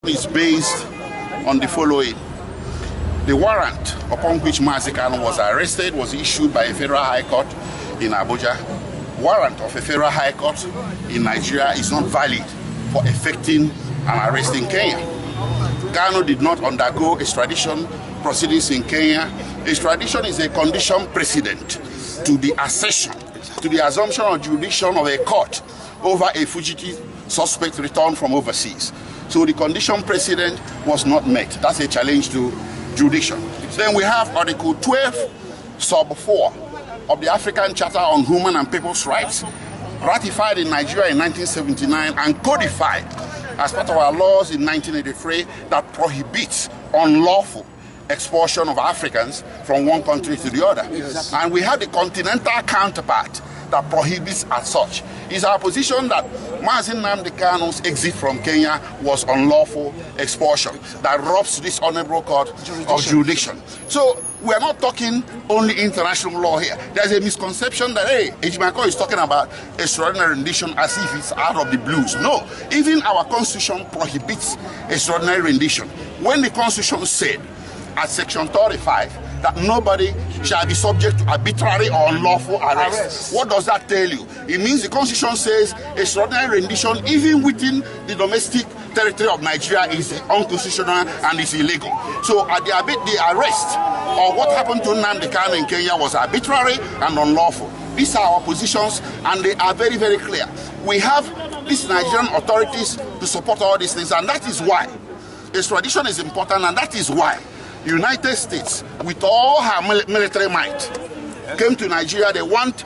Is based on the following. The warrant upon which Mazi Kanu was arrested was issued by a federal high court in Abuja. Warrant of a federal high court in Nigeria is not valid for effecting an arrest in Kenya. Kanu did not undergo extradition proceedings in Kenya. Extradition is a condition precedent to the assumption of jurisdiction of a court over a fugitive suspect returned from overseas. So the condition precedent was not met. That's a challenge to jurisdiction. Then we have Article 12, Sub 4 of the African Charter on Human and People's Rights, ratified in Nigeria in 1979 and codified as part of our laws in 1983 that prohibits unlawful expulsion of Africans from one country to the other. Yes. And we have the continental counterpart that prohibits as such. It's our position that Mazi Nnamdi Kanu's exit from Kenya was unlawful expulsion that robs this honorable court of jurisdiction. So we are not talking only international law here. There's a misconception that, hey, Ejimakor is talking about extraordinary rendition as if it's out of the blues. No, even our constitution prohibits extraordinary rendition. When the constitution said at section 35 that nobody shall be subject to arbitrary or unlawful arrest. What does that tell you? It means the constitution says extraordinary rendition even within the domestic territory of Nigeria is unconstitutional and is illegal. So at the arrest or what happened to Nnamdi Kanu in Kenya was arbitrary and unlawful. These are our positions and they are very, very clear. We have these Nigerian authorities to support all these things, and that is why extradition is important, and that is why the United States, with all her military might, came to Nigeria. They want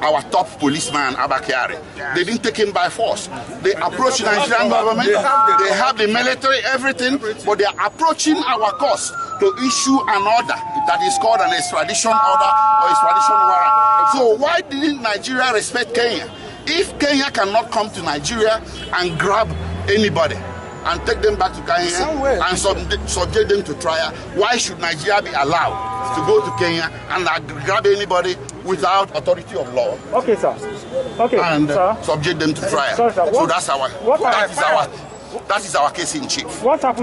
our top policeman, Abakari. They didn't take him by force. They approached the Nigerian government. They have the military, everything, but they are approaching our coast to issue an order that is called an extradition order or extradition warrant. So why didn't Nigeria respect Kenya? If Kenya cannot come to Nigeria and grab anybody and take them back to Kenya and subject them to trial, why should Nigeria be allowed to go to Kenya and grab anybody without authority of law? Okay, sir. Okay, and sir. Subject them to trial. Sorry, sir. So that is our case in chief. What happened?